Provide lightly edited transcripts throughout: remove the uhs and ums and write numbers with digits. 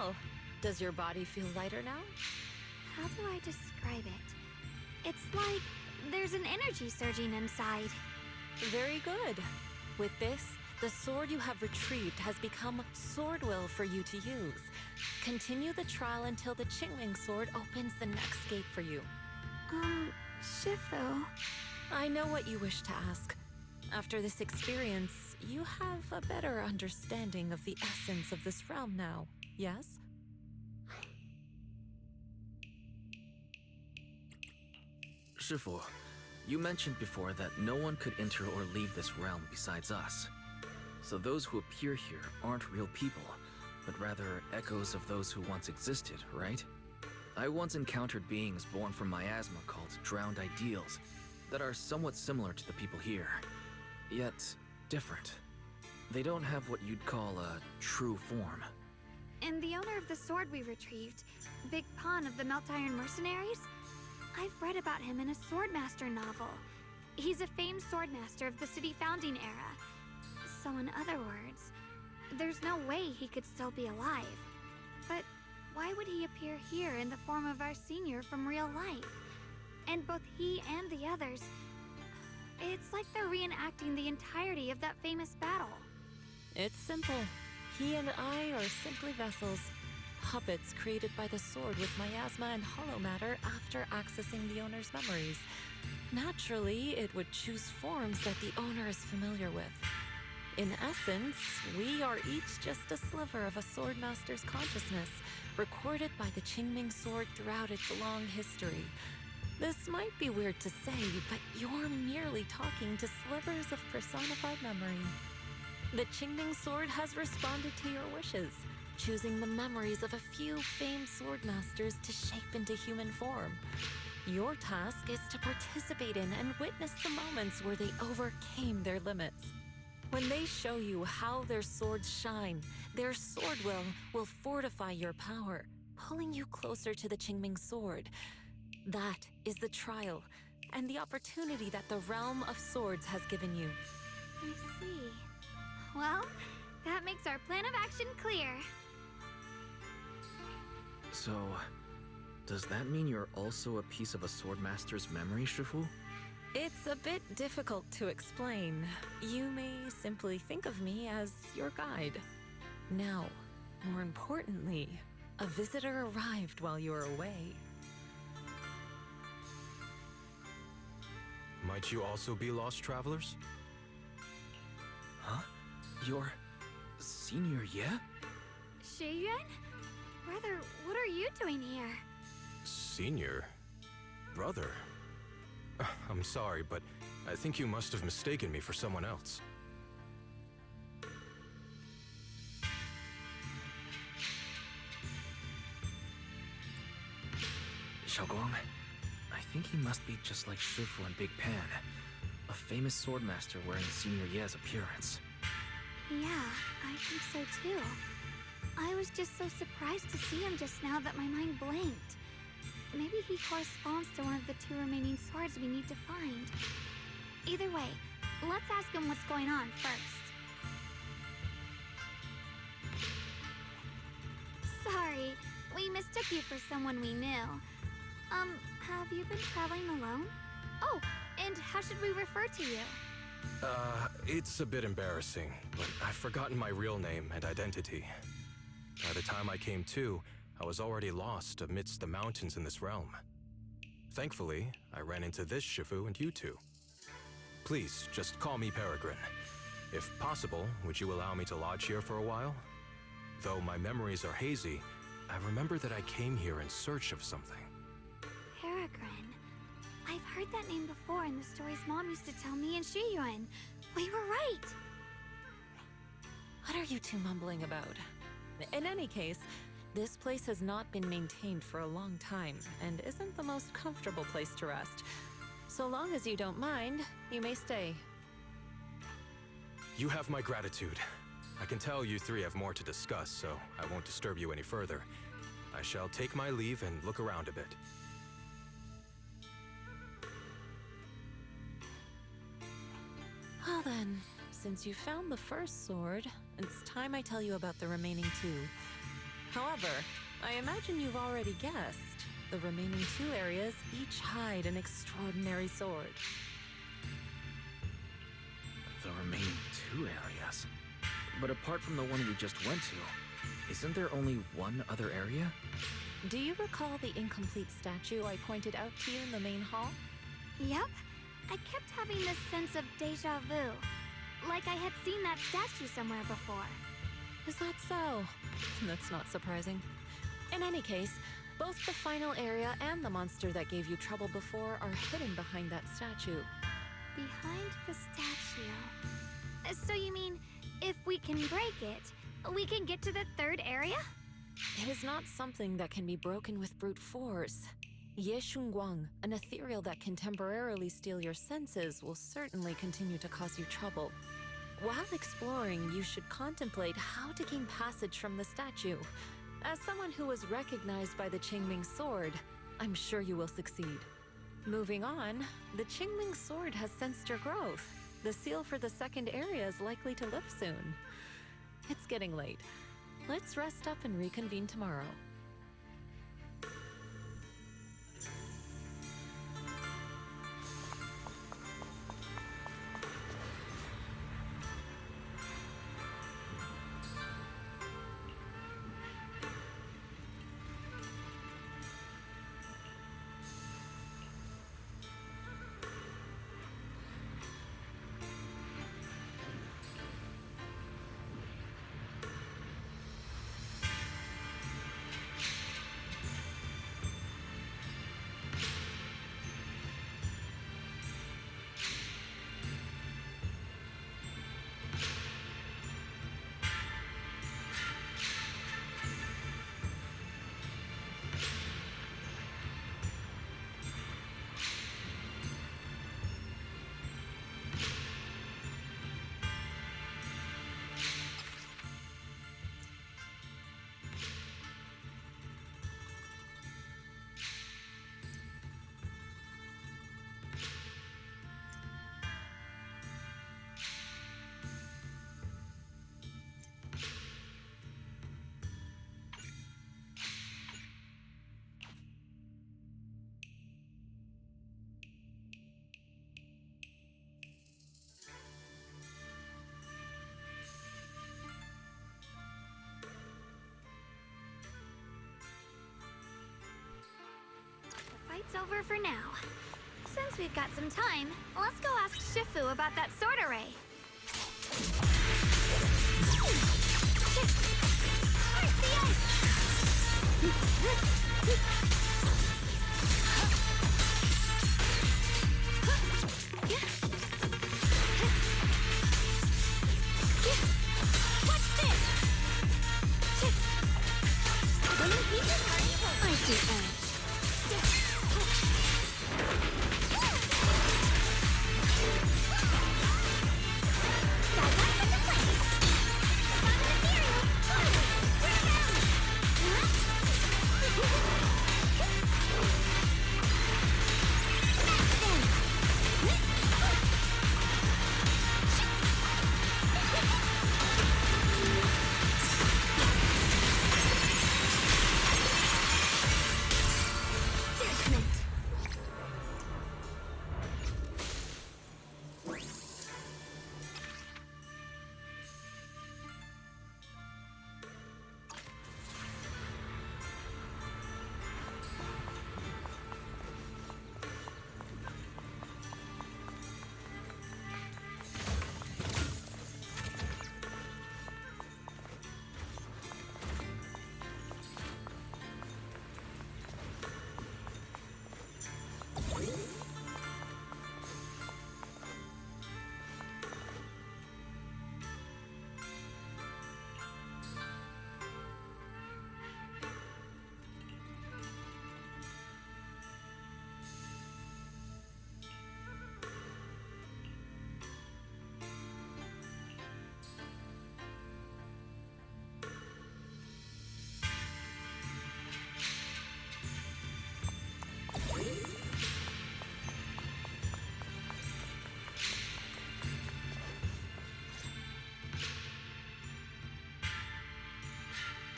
Well, does your body feel lighter now? How do I describe it? It's like there's an energy surging inside. Very good. With this, the sword you have retrieved has become sword will for you to use. Continue the trial until the Qingming sword opens the next gate for you. Shifu. I know what you wish to ask. After this experience, you have a better understanding of the essence of this realm now, yes? Shifu, you mentioned before that no one could enter or leave this realm besides us. So those who appear here aren't real people, but rather echoes of those who once existed, right? I once encountered beings born from miasma called drowned ideals that are somewhat similar to the people here, yet different. They don't have what you'd call a true form. And the owner of the sword we retrieved, Big Pon of the Melt Iron Mercenaries? I've read about him in a Swordmaster novel. He's a famed swordmaster of the city founding era. So in other words, there's no way he could still be alive. But why would he appear here in the form of our senior from real life? And both he and the others, it's like they're reenacting the entirety of that famous battle. It's simple. He and I are simply vessels. Puppets created by the sword with miasma and hollow matter after accessing the owner's memories. Naturally, it would choose forms that the owner is familiar with. In essence, we are each just a sliver of a swordmaster's consciousness, recorded by the Qingming sword throughout its long history. This might be weird to say, but you're merely talking to slivers of personified memory. The Qingming sword has responded to your wishes, choosing the memories of a few famed swordmasters to shape into human form. Your task is to participate in and witness the moments where they overcame their limits. When they show you how their swords shine, their sword will fortify your power, pulling you closer to the Qingming sword. That is the trial, and the opportunity that the realm of swords has given you. I see. Well, that makes our plan of action clear. So, does that mean you're also a piece of a swordmaster's memory, Shifu? It's a bit difficult to explain. You may simply think of me as your guide. Now, more importantly, a visitor arrived while you were away. Might you also be lost travelers? Huh? You're Senior Ye? Shiyuan? Brother, what are you doing here? Senior? Brother? I'm sorry, but I think you must have mistaken me for someone else. Xiao'guang, I think he must be just like Shifu and Big Pan, a famous swordmaster wearing Senior Ye's appearance. Yeah, I think so too. I was just so surprised to see him just now that my mind blanked. Maybe he corresponds to one of the two remaining swords we need to find. Either way, let's ask him what's going on first. Sorry, we mistook you for someone we knew. Have you been traveling alone? Oh, and how should we refer to you? It's a bit embarrassing, but I've forgotten my real name and identity. By the time I came to, I was already lost amidst the mountains in this realm. Thankfully, I ran into this Shifu and you two. Please, just call me Peregrine. If possible, would you allow me to lodge here for a while? Though my memories are hazy, I remember that I came here in search of something. Peregrine. I've heard that name before in the stories Mom used to tell me and Shiyuan. We were right! What are you two mumbling about? In any case, this place has not been maintained for a long time and isn't the most comfortable place to rest. So long as you don't mind, you may stay. You have my gratitude. I can tell you three have more to discuss, so I won't disturb you any further. I shall take my leave and look around a bit. Well then, since you found the first sword, it's time I tell you about the remaining two. However, I imagine you've already guessed. The remaining 2 areas each hide an extraordinary sword. The remaining 2 areas? But apart from the one we just went to, isn't there only one other area? Do you recall the incomplete statue I pointed out to you in the main hall? Yep. I kept having this sense of deja vu. Like I had seen that statue somewhere before. Is that so? That's not surprising. In any case, both the final area and the monster that gave you trouble before are hidden behind that statue. Behind the statue. So you mean, if we can break it, we can get to the 3rd area? It is not something that can be broken with brute force. xiao'guang, an ethereal that can temporarily steal your senses, will certainly continue to cause you trouble. While exploring, you should contemplate how to gain passage from the statue. As someone who was recognized by the Qingming sword, I'm sure you will succeed. Moving on, the Qingming sword has sensed your growth. The seal for the 2nd area is likely to lift soon. It's getting late. Let's rest up and reconvene tomorrow. Fight's over for now. Since we've got some time, let's go ask Shifu about that sword array. Where's the ice? What's this? Winning pieces are evil. I see edge.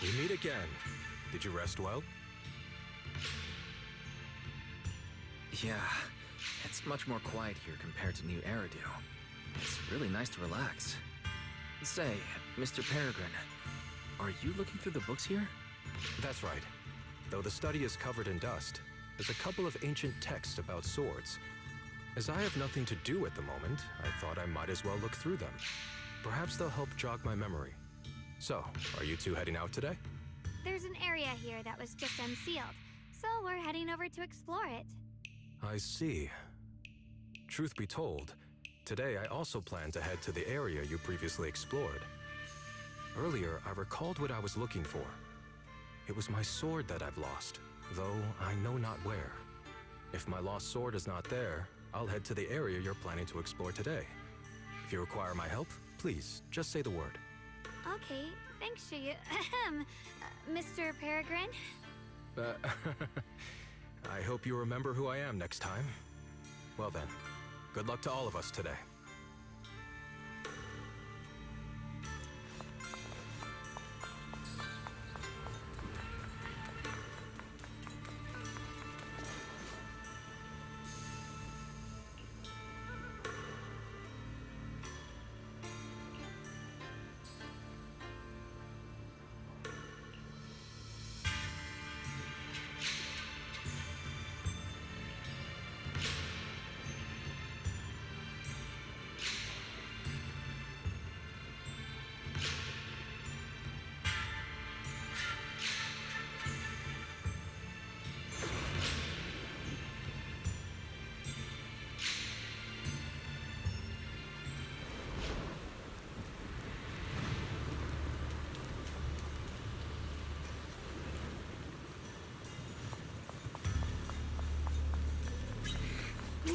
We meet again. Did you rest well? Yeah, it's much more quiet here compared to New Eridu. It's really nice to relax. Say, Mr. Peregrine, are you looking through the books here? That's right. Though the study is covered in dust, there's a couple of ancient texts about swords. As I have nothing to do at the moment, I thought I might as well look through them. Perhaps they'll help jog my memory. So, are you two heading out today? There's an area here that was just unsealed, so we're heading over to explore it. I see. Truth be told, today I also plan to head to the area you previously explored. Earlier, I recalled what I was looking for. It was my sword that I've lost, though I know not where. If my lost sword is not there, I'll head to the area you're planning to explore today. If you require my help, please, just say the word. Okay, thanks, Mr. Peregrine. I hope you remember who I am next time. Well then, good luck to all of us today.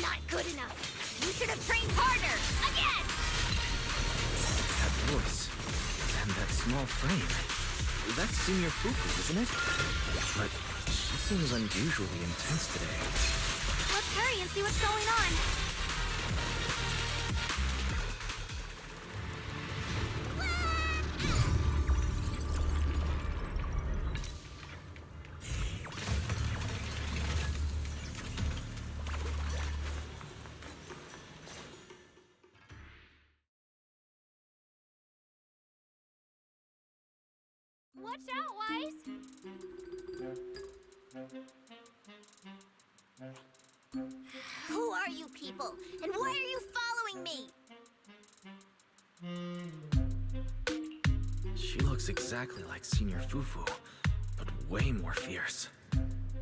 Not good enough. You should have trained harder. Again! That voice. And that small frame. That's Senior Fuku, isn't it? But she seems unusually intense today. Let's hurry and see what's going on. Watch out, Wise! Who are you people? And why are you following me? She looks exactly like Senior Fufu, but way more fierce.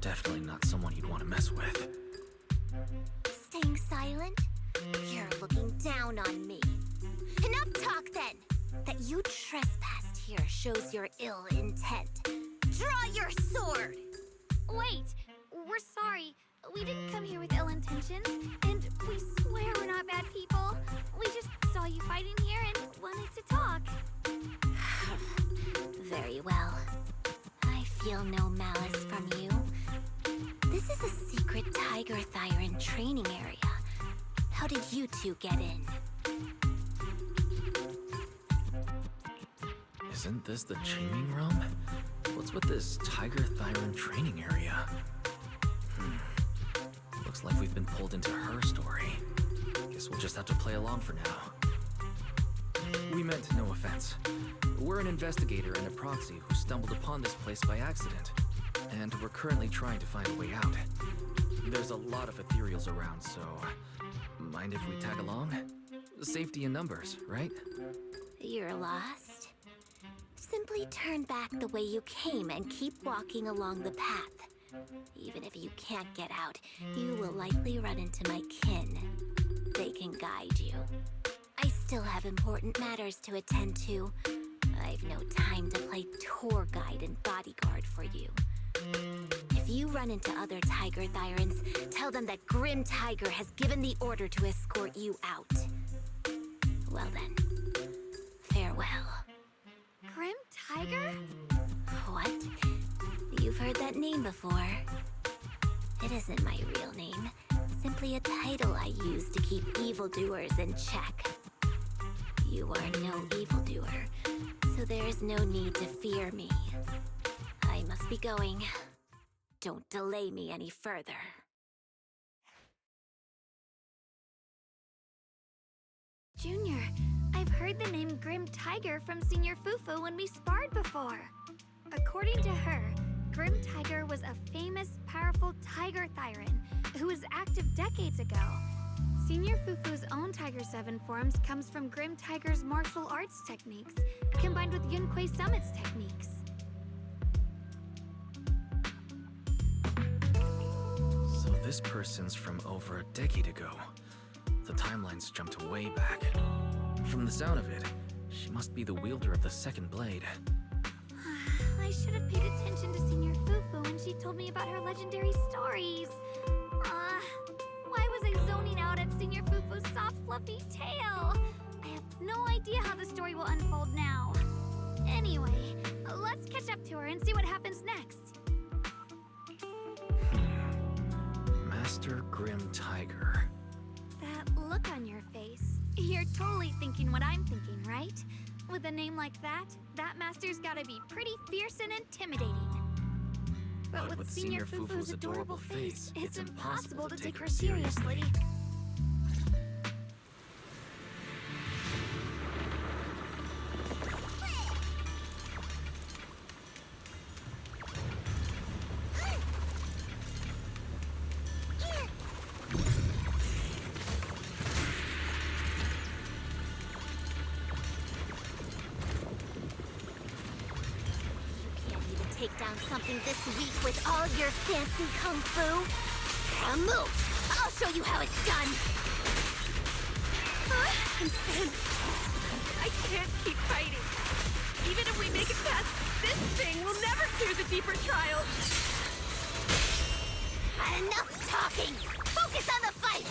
Definitely not someone you'd want to mess with. Staying silent? You're looking down on me. Enough talk then! That you trespassed here shows your ill intent. Draw your sword! Wait, we're sorry. We didn't come here with ill intentions, and we swear we're not bad people. We just saw you fighting here and wanted to talk. Very well. I feel no malice from you. This is a secret Tiger Thyron training area. How did you two get in? Isn't this the Changing Realm? What's with this Tiger Thyron training area? Looks like we've been pulled into her story. Guess we'll just have to play along for now. We meant no offense. We're an investigator and a proxy who stumbled upon this place by accident, and we're currently trying to find a way out. There's a lot of ethereals around, so mind if we tag along? Safety in numbers, right? You're lost? Simply turn back the way you came and keep walking along the path. Even if you can't get out, you will likely run into my kin. They can guide you. I still have important matters to attend to. I've no time to play tour guide and bodyguard for you. If you run into other Tiger Thyrans, tell them that Grim Tiger has given the order to escort you out. Well then, farewell. Grim Tiger? What? You've heard that name before. It isn't my real name. Simply a title I use to keep evildoers in check. You are no evildoer, so there is no need to fear me. I must be going. Don't delay me any further. Junior, I've heard the name Grim Tiger from Senior Fufu when we sparred before. According to her, Grim Tiger was a famous, powerful tiger Thyran who was active decades ago. Senior Fufu's own Tiger 7 forms comes from Grim Tiger's martial arts techniques, combined with Yunquei Summit's techniques. So this person's from over a decade ago. The timelines jumped way back. From the sound of it, she must be the wielder of the second blade. I should have paid attention to Senior Fufu when she told me about her legendary stories. Why was I zoning out at Senior Fufu's soft, fluffy tail? I have no idea how the story will unfold now. Anyway, let's catch up to her and see what happens next. Master Grim Tiger. That look on your face. You're totally thinking what I'm thinking, right? With a name like that, that master's gotta be pretty fierce and intimidating. But with Senior Fufu's adorable face, it's impossible to take her seriously. Take down something this weak with all your fancy kung fu? Now move! I'll show you how it's done! Consent. I can't keep fighting. Even if we make it past this thing, we'll never clear the deeper trials. Enough talking! Focus on the fight!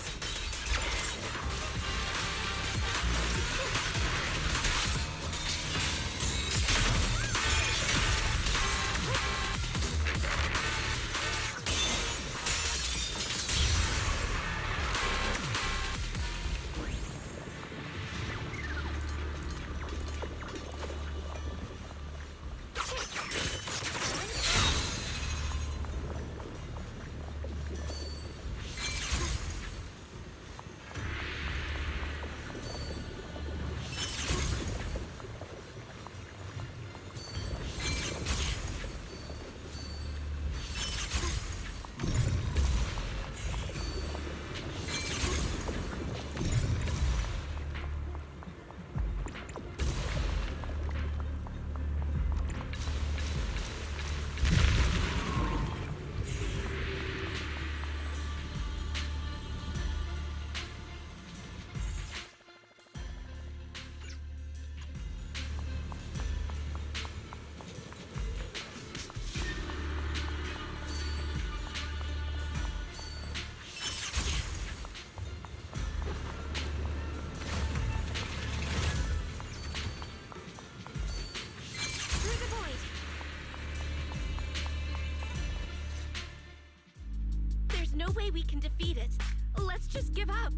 No way we can defeat it. Let's just give up.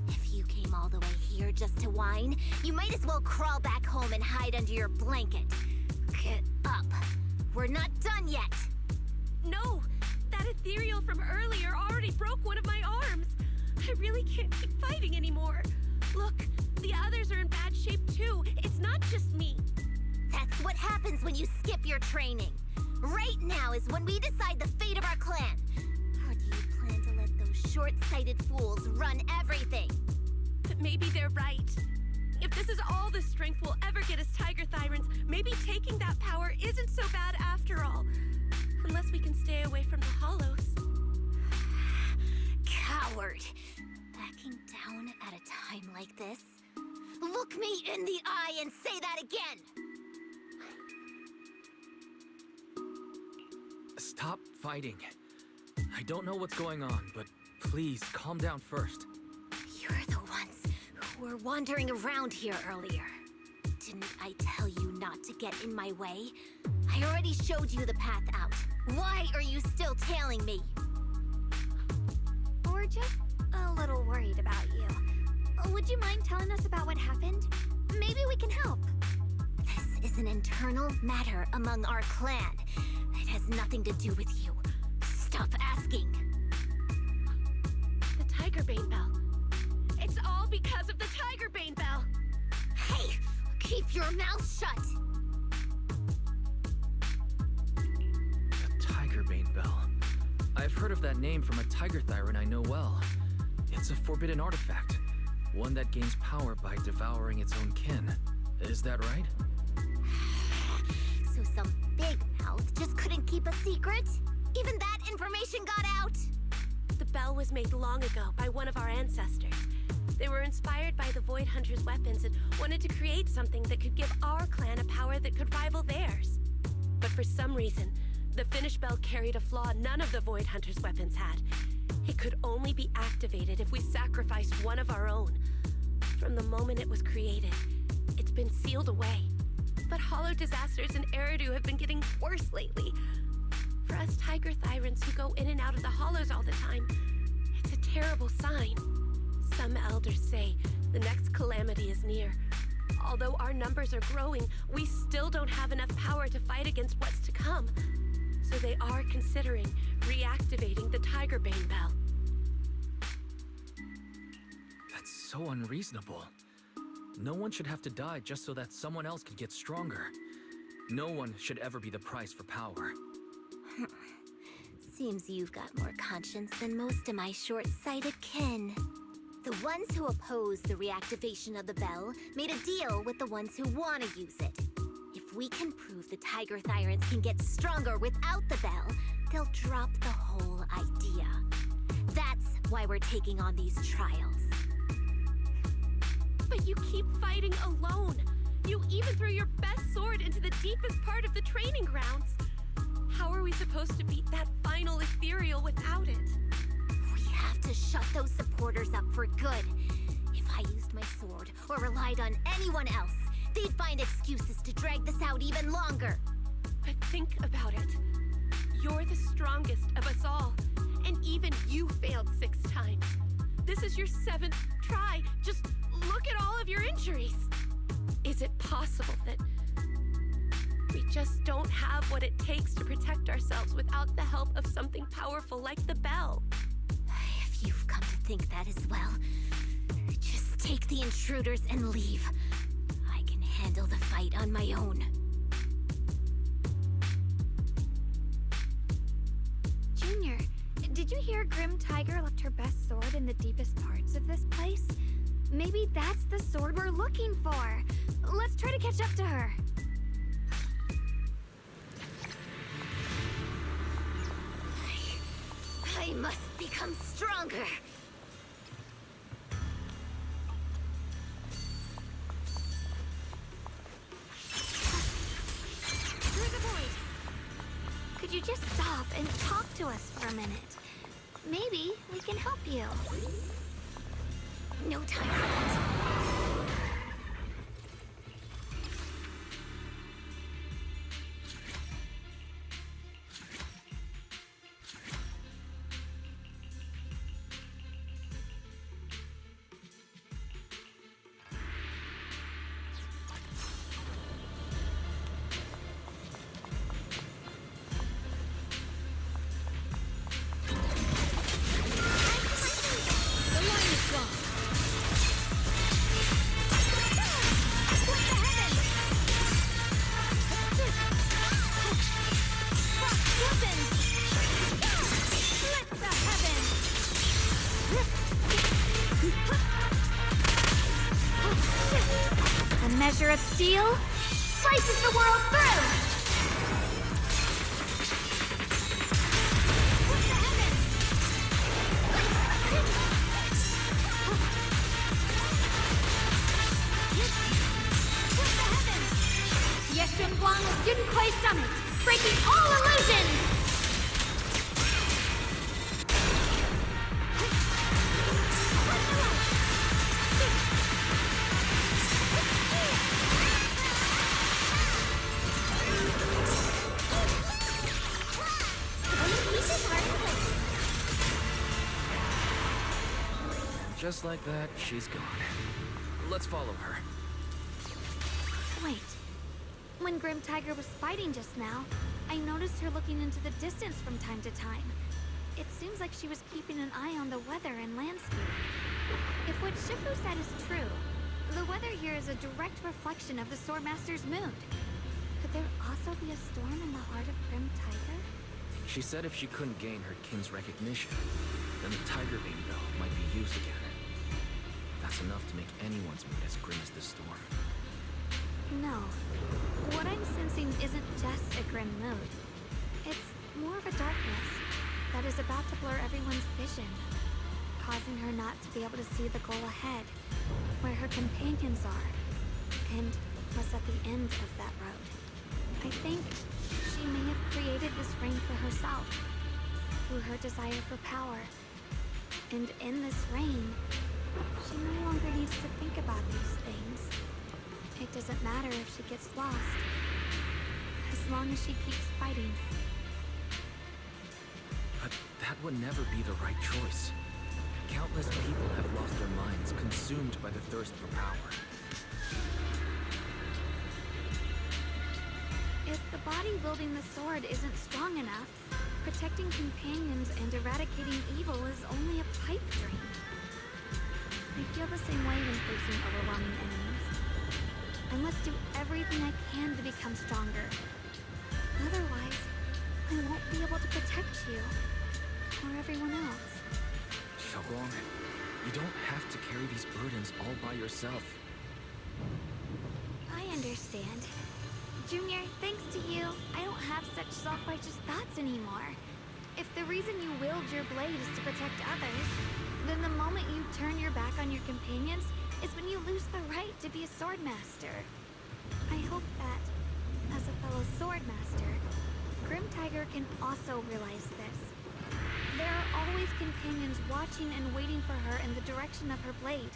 If you came all the way here just to whine, you might as well crawl back home and hide under your blanket. Get up. We're not done yet. No, that ethereal from earlier already broke one of my arms. I really can't keep fighting anymore. Look, the others are in bad shape too. It's not just me. That's what happens when you skip your training. Right now is when we decide the fate of our clan. Or do you plan to let those short-sighted fools run everything? But maybe they're right. If this is all the strength we'll ever get as Tiger Thyrans, maybe taking that power isn't so bad after all. Unless we can stay away from the Hollows. Coward! Backing down at a time like this? Look me in the eye and say that again! Stop fighting. I don't know what's going on, but please calm down first. You're the ones who were wandering around here earlier. Didn't I tell you not to get in my way? I already showed you the path out. Why are you still tailing me? We're just a little worried about you. Would you mind telling us about what happened? Maybe we can help. This is an internal matter among our clan that has nothing to do with you. Stop asking. The Tigerbane Bell. It's all because of the Tigerbane Bell. Hey, keep your mouth shut. The Tigerbane Bell. I've heard of that name from a tiger thyron I know well. It's a forbidden artifact, one that gains power by devouring its own kin. Is that right? So some big mouth just couldn't keep a secret? Even that information got out? The bell was made long ago by one of our ancestors. They were inspired by the Void Hunter's weapons and wanted to create something that could give our clan a power that could rival theirs. But for some reason, the finished bell carried a flaw none of the Void Hunter's weapons had. It could only be activated if we sacrificed one of our own. From the moment it was created, it's been sealed away. But hollow disasters in Eridu have been getting worse lately. For us tiger thyrans who go in and out of the hollows all the time, it's a terrible sign. Some elders say the next calamity is near. Although our numbers are growing, we still don't have enough power to fight against what's to come. So they are considering reactivating the Tigerbane Bell. That's so unreasonable. No one should have to die just so that someone else could get stronger. No one should ever be the price for power. Seems you've got more conscience than most of my short-sighted kin. The ones who oppose the reactivation of the bell made a deal with the ones who want to use it. If we can prove the Tiger Thyrans can get stronger without the bell, they'll drop the whole idea. That's why we're taking on these trials. But you keep fighting alone. You even threw your best sword into the deepest part of the training grounds. How are we supposed to beat that final ethereal without it? We have to shut those supporters up for good. If I used my sword or relied on anyone else, they'd find excuses to drag this out even longer. But think about it. You're the strongest of us all, and even you failed 6 times. This is your 7th try. Just look at all of your injuries. Is it possible that we just don't have what it takes to protect ourselves without the help of something powerful like the bell? If you've come to think that as well, just take the intruders and leave. I can handle the fight on my own. Junior, did you hear Grim Tiger left her best sword in the deepest parts of this place? Maybe that's the sword we're looking for. Let's try to catch up to her. I must become stronger. Through the void. Could you just stop and talk to us for a minute? Maybe we can help you. No time for that. A measure of steel slices the world through! xiao'guang of Yunkuei Summit, breaking all illusions! Just like that, she's gone. Let's follow her. Wait. When Grim Tiger was fighting just now, I noticed her looking into the distance from time to time. It seems like she was keeping an eye on the weather and landscape. If what Shifu said is true, the weather here is a direct reflection of the Swordmaster's mood. Could there also be a storm in the heart of Grim Tiger? She said if she couldn't gain her kin's recognition, then the Tiger Beam Bell might be used again. That's enough to make anyone's mood as grim as this storm. No. What I'm sensing isn't just a grim mood. It's more of a darkness that is about to blur everyone's vision, causing her not to be able to see the goal ahead, where her companions are, and what's at the end of that road. I think she may have created this rain for herself, through her desire for power. And in this rain, she no longer needs to think about these things. It doesn't matter if she gets lost, as long as she keeps fighting. But that would never be the right choice. Countless people have lost their minds, consumed by the thirst for power. If the body wielding the sword isn't strong enough, protecting companions and eradicating evil is only a pipe dream. I feel the same way when facing overwhelming enemies. I must do everything I can to become stronger. Otherwise, I won't be able to protect you, or everyone else. xiao'guang, you don't have to carry these burdens all by yourself. I understand. Junior, thanks to you, I don't have such self-righteous thoughts anymore. If the reason you wield your blade is to protect others, then the moment you turn your back on your companions is when you lose the right to be a swordmaster. I hope that, as a fellow swordmaster, Grim Tiger can also realize this. There are always companions watching and waiting for her in the direction of her blade.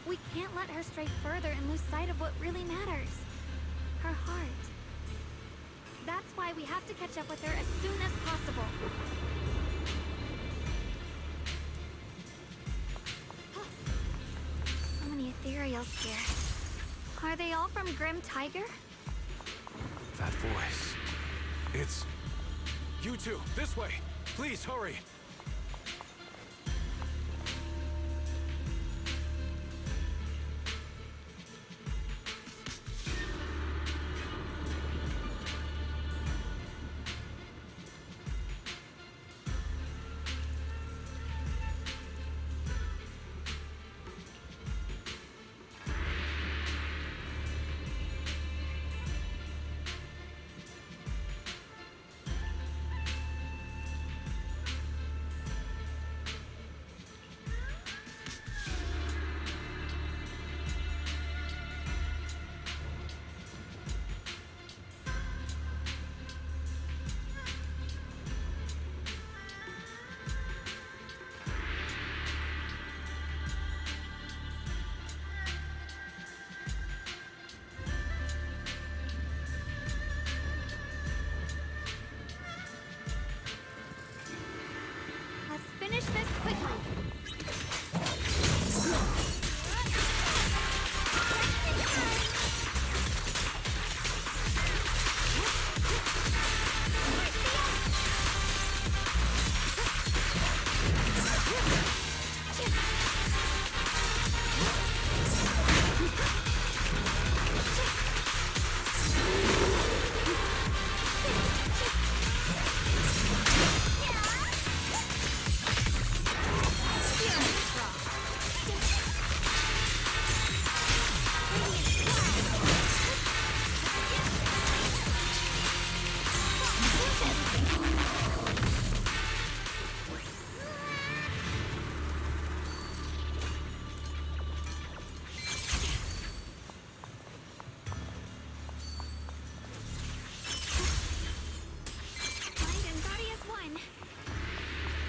We can't let her stray further and lose sight of what really matters. Her heart. That's why we have to catch up with her as soon as possible. So many ethereals here. Are they all from Grim Tiger? That voice. It's... You two, this way! Please, hurry! Finish this quickly.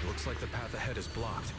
Looks like the path ahead is blocked.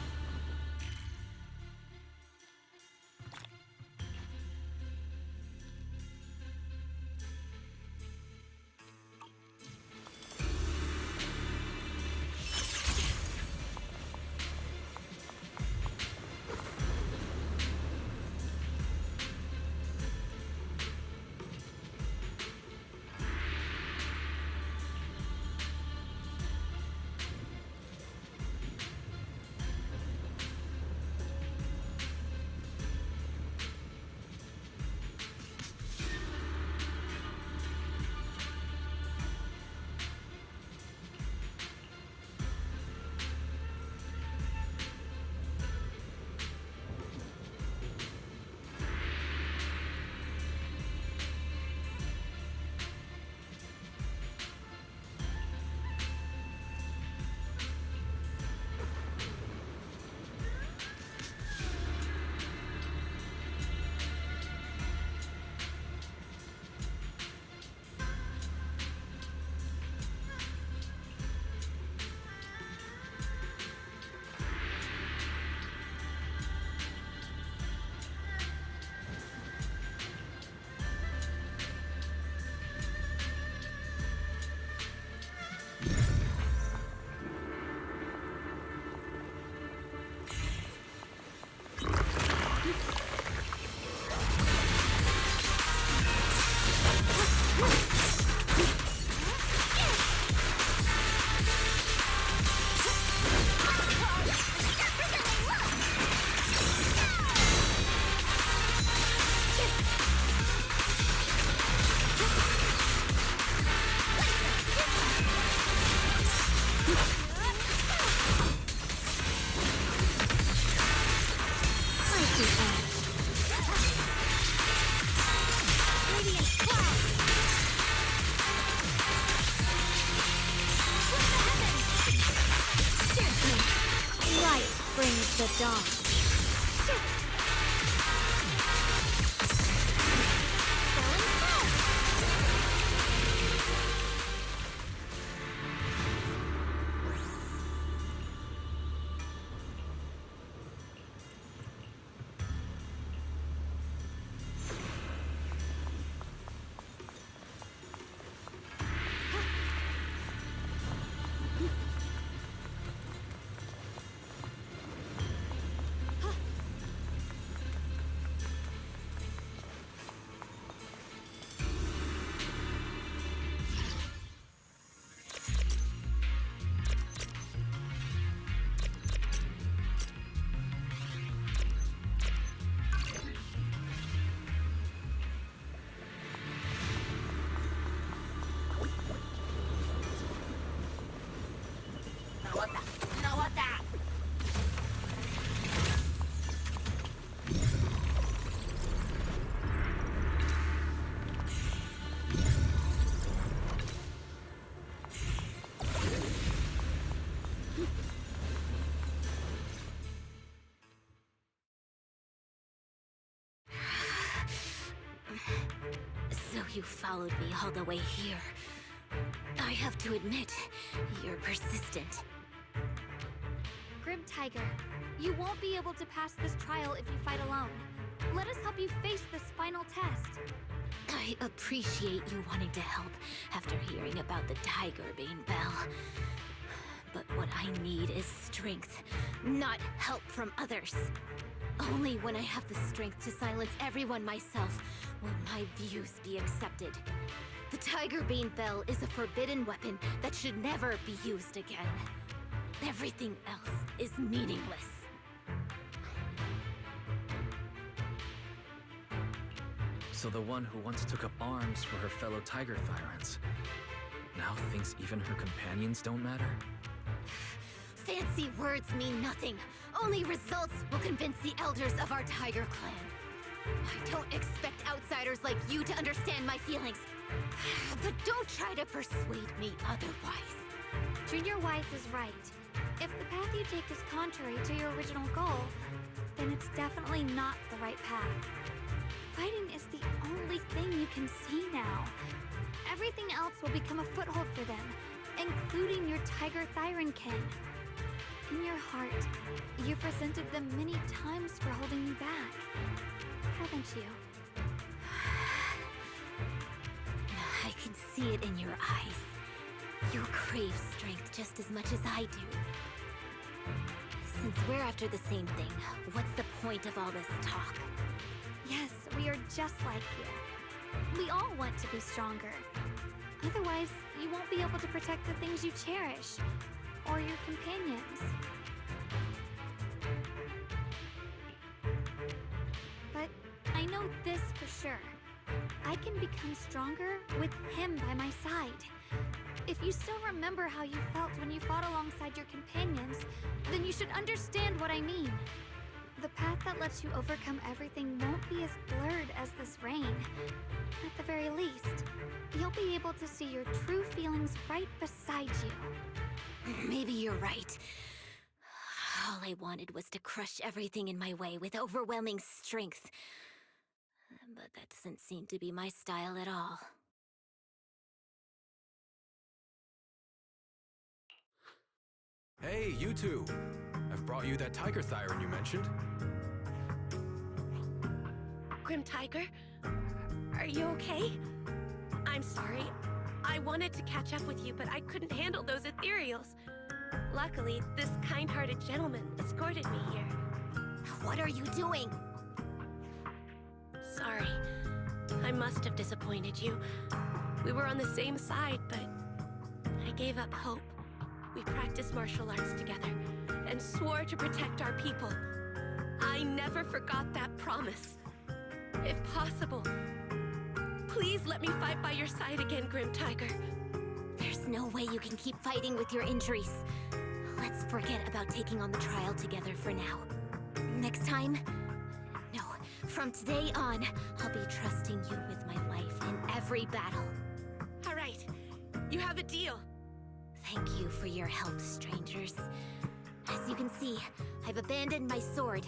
the dawn. Shit! Going fast! So you followed me all the way here. I have to admit, you're persistent. Grim Tiger, you won't be able to pass this trial if you fight alone. Let us help you face this final test. I appreciate you wanting to help after hearing about the Tiger Bane Bell. But what I need is strength, not help from others. Only when I have the strength to silence everyone myself will my views be accepted. The Tiger Bane Bell is a forbidden weapon that should never be used again. Everything else is meaningless. So the one who once took up arms for her fellow Tiger Thyrans now thinks even her companions don't matter? Fancy words mean nothing. Only results will convince the elders of our Tiger Clan. I don't expect outsiders like you to understand my feelings. But don't try to persuade me otherwise. Junior Wise is right. If the path you take is contrary to your original goal, then it's definitely not the right path. Fighting is the only thing you can see now. Everything else will become a foothold for them, including your Tiger Thyran kin. In your heart, you've resented them many times for holding you back, haven't you? I can see it in your eyes. You crave strength just as much as I do. Since we're after the same thing, what's the point of all this talk? Yes, we are just like you. We all want to be stronger. Otherwise, you won't be able to protect the things you cherish, or your companions. But I know this for sure. I can become stronger with him by my side. If you still remember how you felt when you fought alongside your companions, then you should understand what I mean. The path that lets you overcome everything won't be as blurred as this rain. At the very least, you'll be able to see your true feelings right beside you. Maybe you're right. All I wanted was to crush everything in my way with overwhelming strength. But that doesn't seem to be my style at all. Hey, you two! I've brought you that Tiger Thyran you mentioned. Grim Tiger, are you okay? I'm sorry. I wanted to catch up with you, but I couldn't handle those ethereals. Luckily, this kind-hearted gentleman escorted me here. What are you doing? Sorry. I must have disappointed you. We were on the same side, but I gave up hope. We practiced martial arts together and swore to protect our people. I never forgot that promise. If possible, please let me fight by your side again, Grim Tiger. There's no way you can keep fighting with your injuries. Let's forget about taking on the trial together for now. Next time? No, from today on, I'll be trusting you with my life in every battle. All right, you have a deal. Thank you for your help, strangers. As you can see, I've abandoned my sword.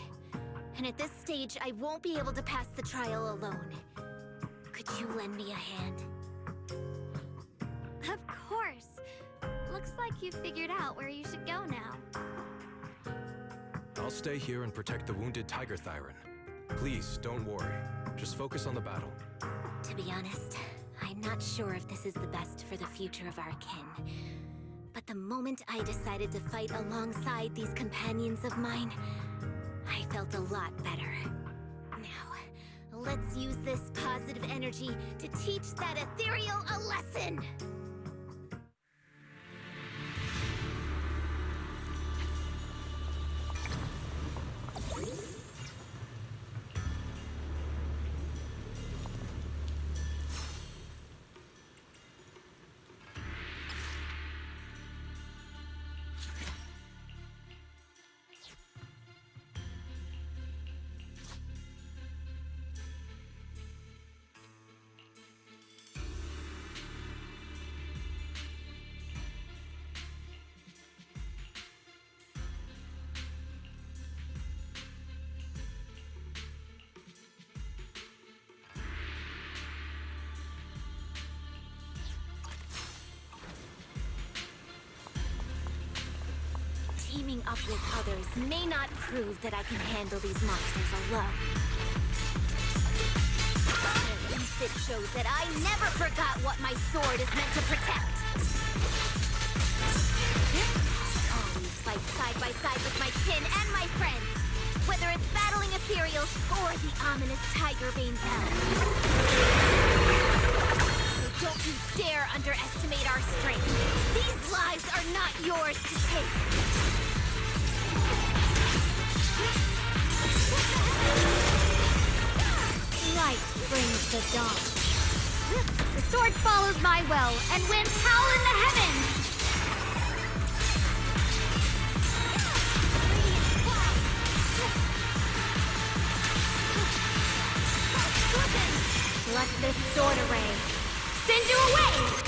And at this stage, I won't be able to pass the trial alone. Could you lend me a hand? Of course. Looks like you figured out where you should go now. I'll stay here and protect the wounded Tiger Thyron. Please, don't worry. Just focus on the battle. To be honest, I'm not sure if this is the best for the future of our kin. But the moment I decided to fight alongside these companions of mine, I felt a lot better. Now, let's use this positive energy to teach that ethereal a lesson! Teaming up with others may not prove that I can handle these monsters alone. At least it shows that I never forgot what my sword is meant to protect. Always fight side by side with my kin and my friends, whether it's battling ethereals or the ominous Tigerbane elves. So don't you dare underestimate our strength. These lives are not yours to take. Light brings the dawn. The sword follows my will, and winds howl in the heavens! Let this sword array send you away!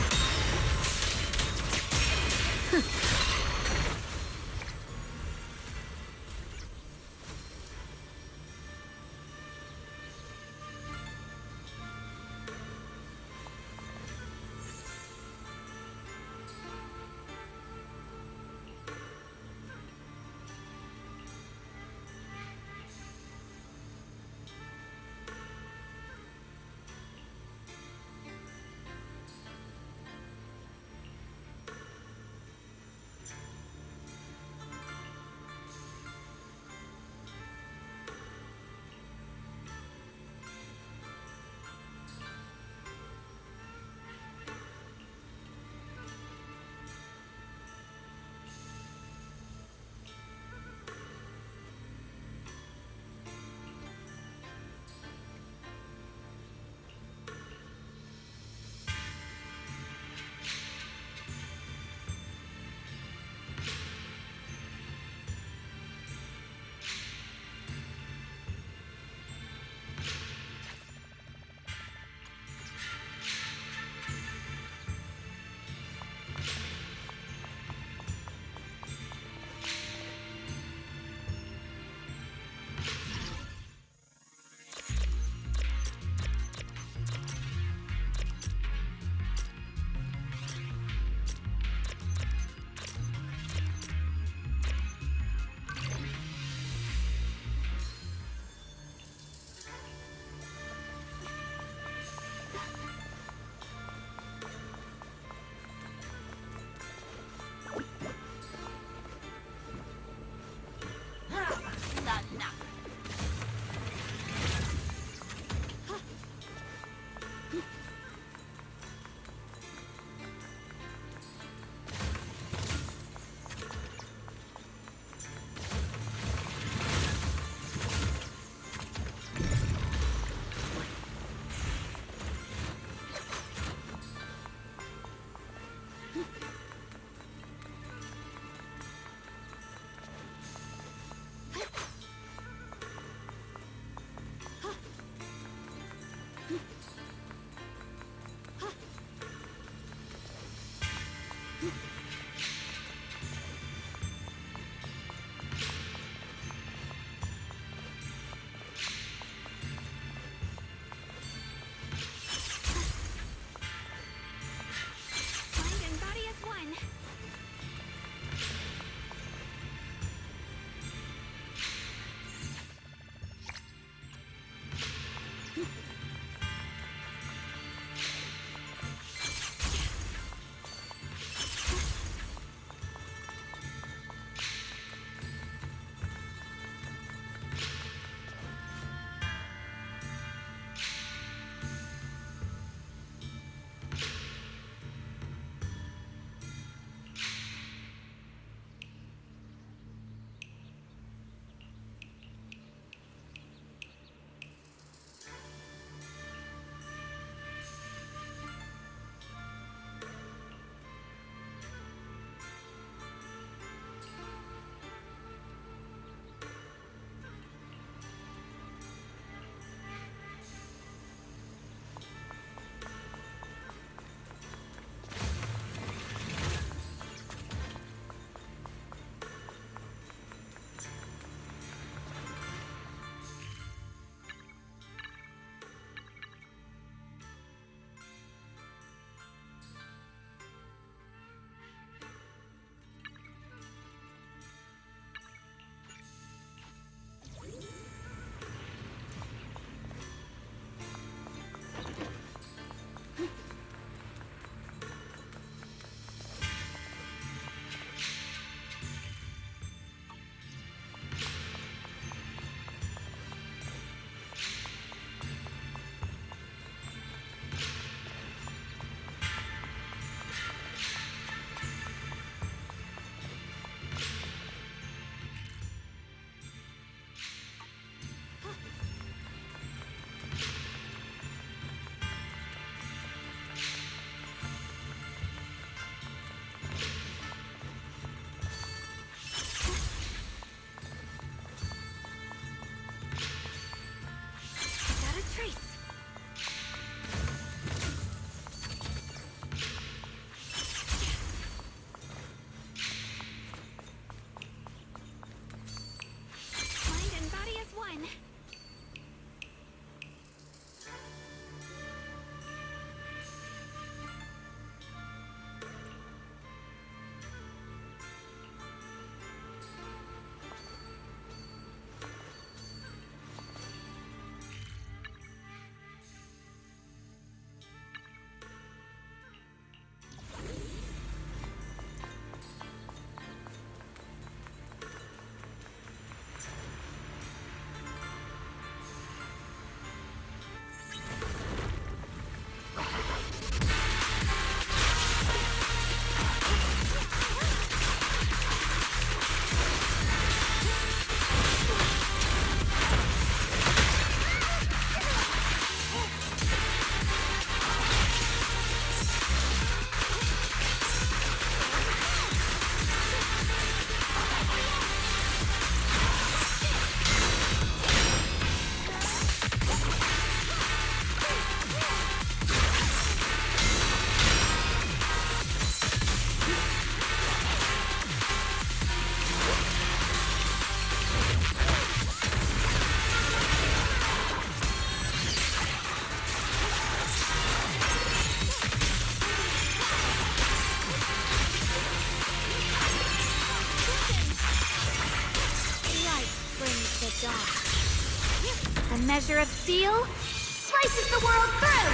A measure of steel slices the world through!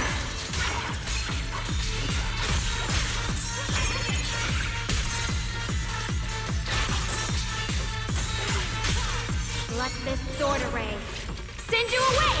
Let this sword array send you away!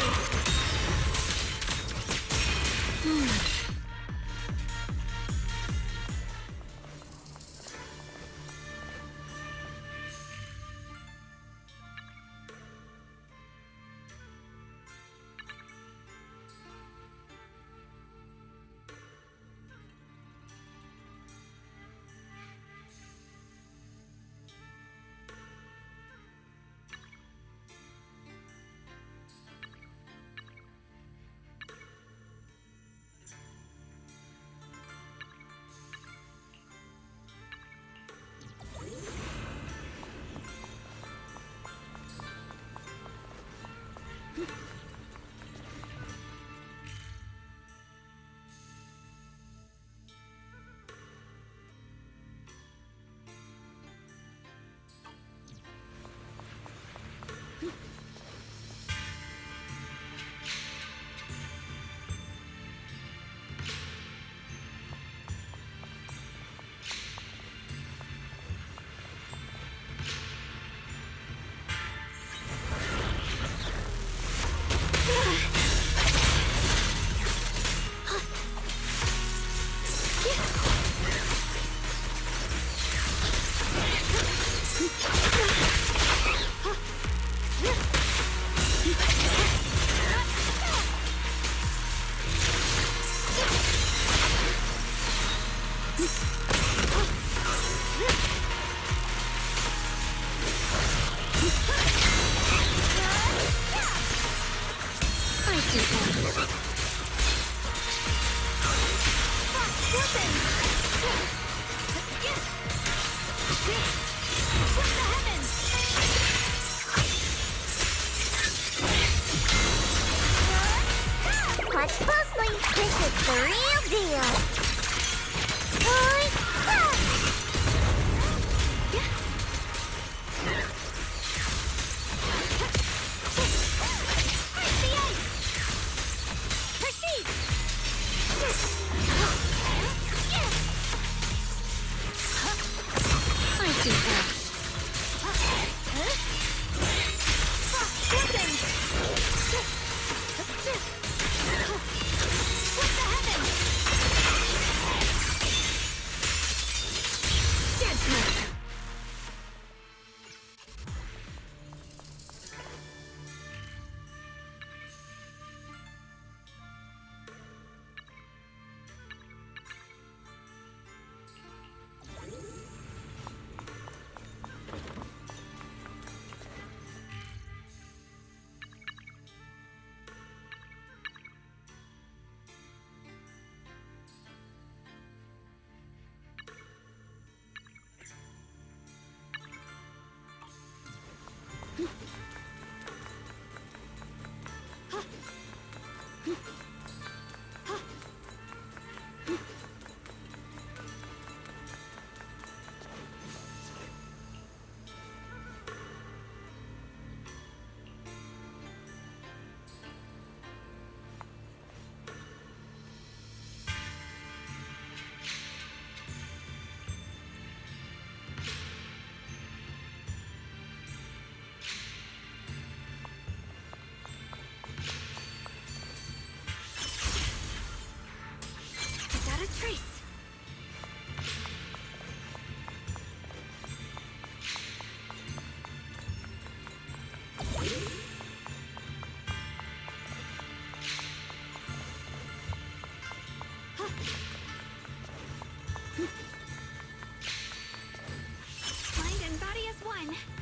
Watch closely. This is the real deal. Mind and body as one.